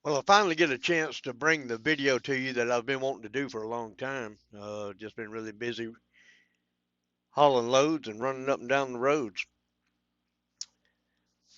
Well, I finally get a chance to bring the video to you that I've been wanting to do for a long time. Just been really busy hauling loads and running up and down the roads.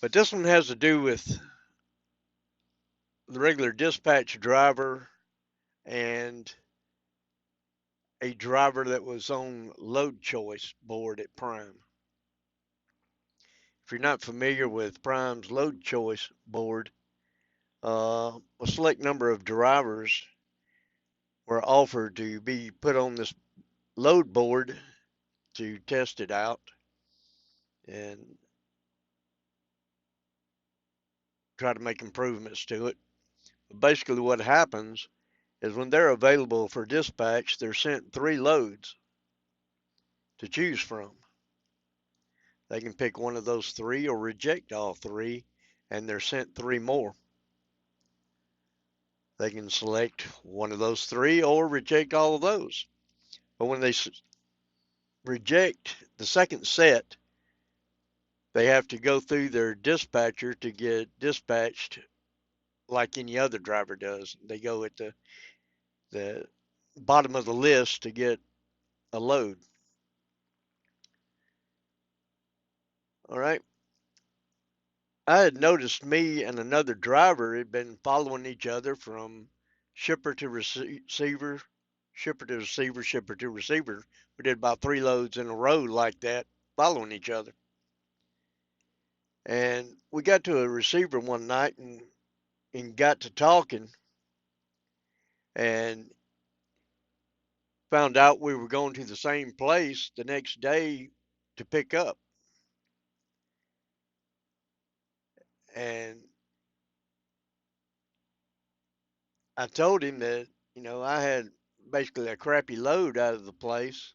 But this one has to do with the regular dispatch driver and a driver that was on load choice board at Prime. If you're not familiar with Prime's load choice board, a select number of drivers were offered to be put on this load board to test it out and try to make improvements to it. But basically, what happens is when they're available for dispatch, they're sent three loads to choose from. They can pick one of those three or reject all three, and they're sent three more. They can select one of those three or reject all of those. But when they reject the second set, they have to go through their dispatcher to get dispatched like any other driver does. They go at the bottom of the list to get a load. All right. I had noticed me and another driver had been following each other from shipper to receiver, shipper to receiver, shipper to receiver. We did about three loads in a row like that, following each other. And we got to a receiver one night and got to talking and found out we were going to the same place the next day to pick up. And I told him that, I had basically a crappy load out of the place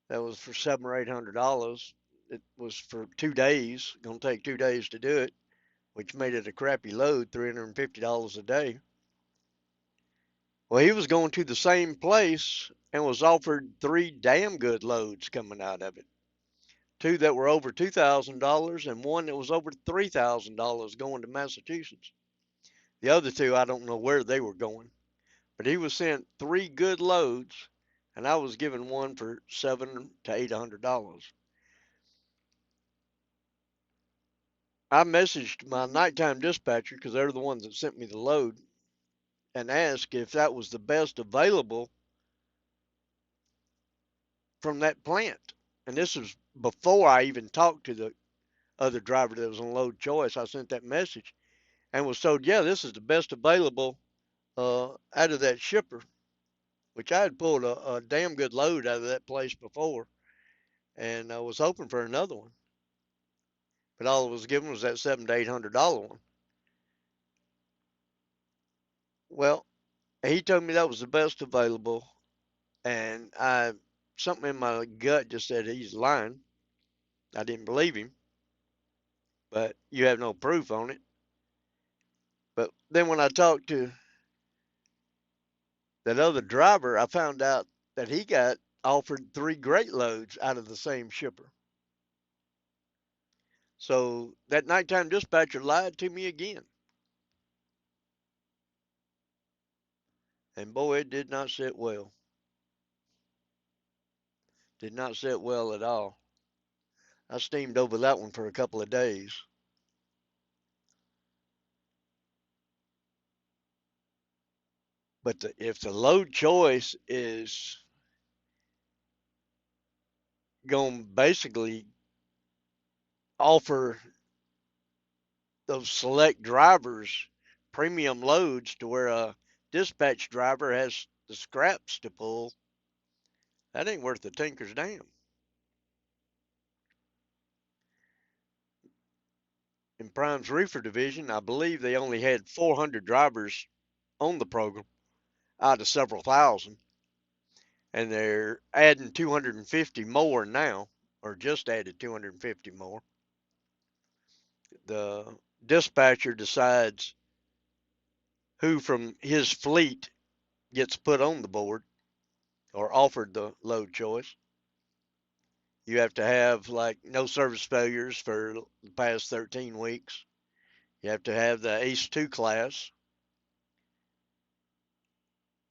that was for $700 or $800. It was for 2 days, gonna take 2 days to do it, which made it a crappy load, $350 a day. Well, he was going to the same place and was offered three damn good loads coming out of it. Two that were over $2,000 and one that was over $3,000 going to Massachusetts. The other two, I don't know where they were going, but he was sent three good loads, and I was given one for $700 to $800. I messaged my nighttime dispatcher because they're the ones that sent me the load and asked if that was the best available from that plant. And this was before I even talked to the other driver that was on load choice. I sent that message and was told, yeah, this is the best available out of that shipper, which I had pulled a damn good load out of that place before, and I was hoping for another one. But all I was given was that $700 to $800 one. Well, he told me that was the best available, and I something in my gut just said he's lying. I didn't believe him, but you have no proof on it. But then when I talked to that other driver, I found out that he got offered three great loads out of the same shipper. So that nighttime dispatcher lied to me again. And boy, it did not sit well. Did not sit well at all. I steamed over that one for a couple of days. But if the load choice is going to basically offer those select drivers premium loads to where a dispatch driver has the scraps to pull, that ain't worth the tinker's damn. In Prime's reefer division, I believe they only had 400 drivers on the program out of several thousand, and they're adding 250 more now, or just added 250 more. The dispatcher decides who from his fleet gets put on the board or offered the load choice. You have to have like no service failures for the past 13 weeks. You have to have the ACE 2 class.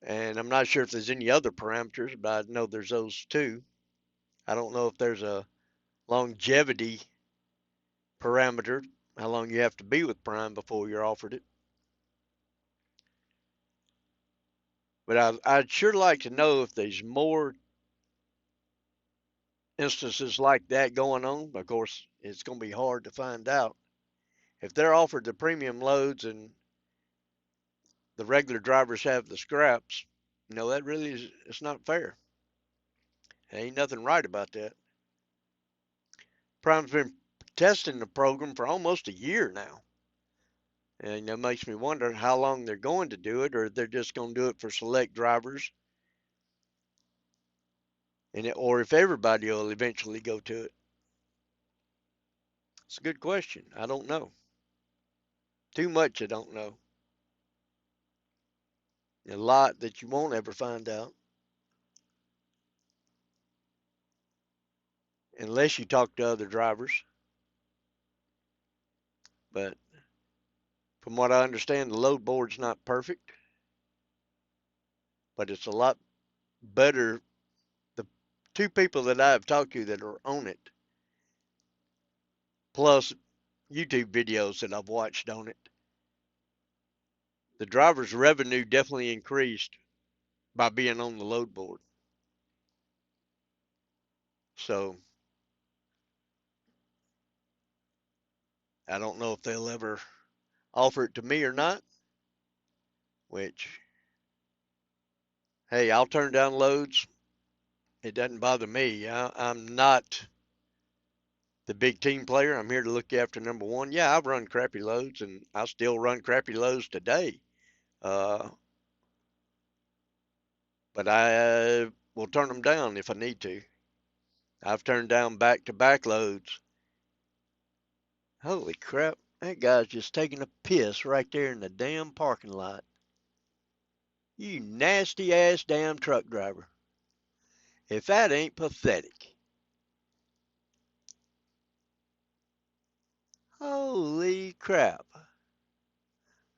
And I'm not sure if there's any other parameters, but I know there's those too. I don't know if there's a longevity parameter, how long you have to be with Prime before you're offered it. But I'd sure like to know if there's more instances like that going on. Of course, it's going to be hard to find out. If they're offered the premium loads and the regular drivers have the scraps, that really is, it's not fair. There ain't nothing right about that. Prime's been testing the program for almost a year now. And that makes me wonder how long they're going to do it, or they're just going to do it for select drivers, or if everybody will eventually go to it. It's a good question. I don't know. Too much I don't know. A lot that you won't ever find out unless you talk to other drivers. But from what I understand, the load board's not perfect, but it's a lot better. The two people that I've talked to that are on it, plus YouTube videos that I've watched on it, the driver's revenue definitely increased by being on the load board. So I don't know if they'll ever offer it to me or not, which, hey, I'll turn down loads. It doesn't bother me. I'm not the big team player. I'm here to look after number one. Yeah, I've run crappy loads, and I still run crappy loads today. Uh, but I will turn them down if I need to. I've turned down back-to-back loads. Holy crap! That guy's just taking a piss right there in the damn parking lot. You nasty ass damn truck driver. If that ain't pathetic. Holy crap.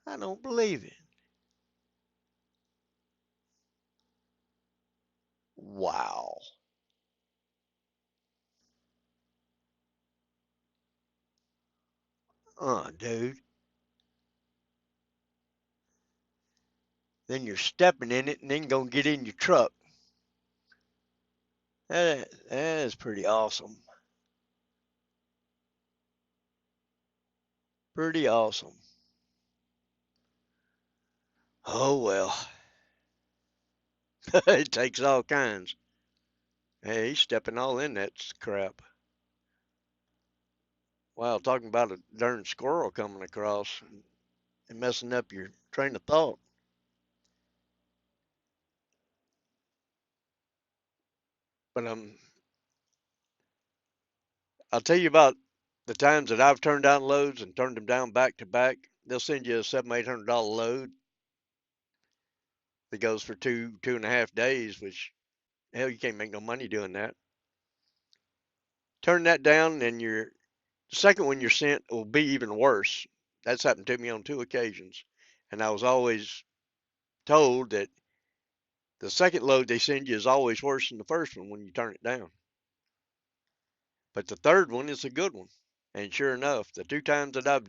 I don't believe it. Wow. Dude. Then you're stepping in it and then gonna get in your truck. That is pretty awesome. Pretty awesome. Oh well. It takes all kinds. Hey, he's stepping all in that crap. Wow, talking about a darn squirrel coming across and messing up your train of thought. But I'll tell you about the times that I've turned down loads and turned them down back to back. They'll send you a $700-800 load that goes for 2.5 days, which hell, you can't make no money doing that. Turn that down, and your second one you're sent will be even worse. That's happened to me on 2 occasions, and I was always told that the second load they send you is always worse than the first one when you turn it down. But the third one is a good one. And sure enough, the 2 times that I've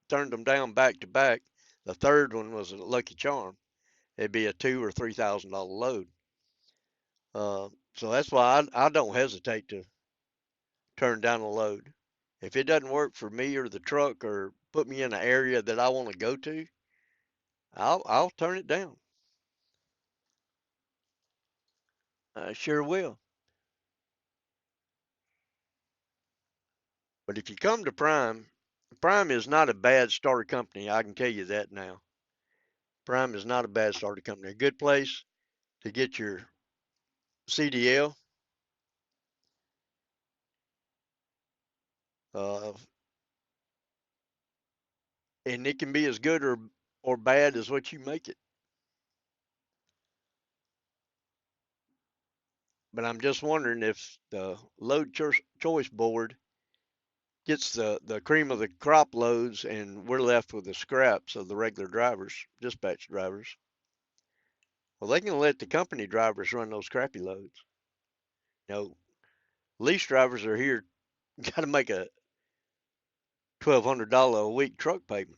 turned them down back to back, the third one was a lucky charm. It'd be a $2,000 or $3,000 load. So that's why I don't hesitate to turn down a load. If it doesn't work for me or the truck or put me in an area that I want to go to, I'll turn it down. I sure will. But if you come to Prime, Prime is not a bad starter company. I can tell you that now. Prime is not a bad starter company. A good place to get your CDL. Uh, and it can be as good or bad as what you make it. But I'm just wondering if the load choice board gets the cream of the crop loads and we're left with the scraps of the regular drivers, dispatch drivers. Well, they can let the company drivers run those crappy loads. You know, lease drivers are here, got to make a $1,200 a week truck payment.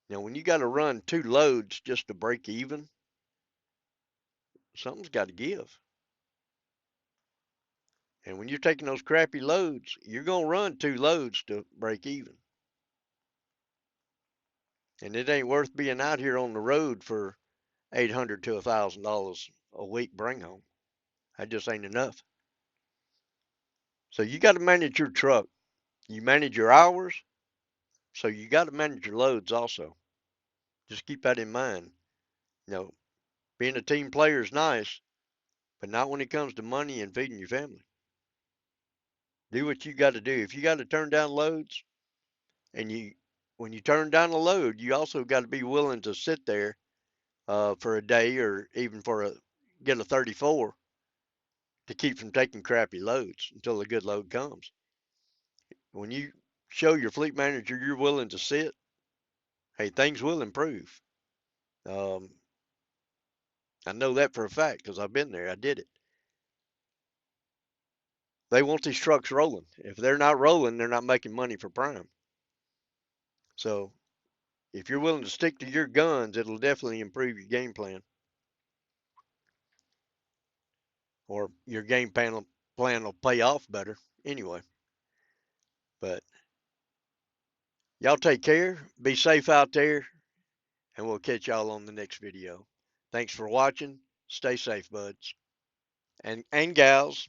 Now, when you got to run 2 loads just to break even, something's got to give. And when you're taking those crappy loads, you're going to run 2 loads to break even. And it ain't worth being out here on the road for $800 to $1,000 a week bring home. That just ain't enough. So you got to manage your truck. You manage your hours, so you got to manage your loads also. Just keep that in mind. You know, being a team player is nice, but not when it comes to money and feeding your family. Do what you got to do. If you got to turn down loads, and when you turn down a load, you also got to be willing to sit there for a day or even get a 34 to keep from taking crappy loads until a good load comes. When you show your fleet manager you're willing to sit, hey, things will improve. Um, I know that for a fact because I've been there. I did it. They want these trucks rolling. If they're not rolling, they're not making money for Prime. So if you're willing to stick to your guns, it'll definitely improve your game plan, or your plan will pay off better anyway. But y'all take care, be safe out there, and we'll catch y'all on the next video. Thanks for watching. Stay safe, buds and gals.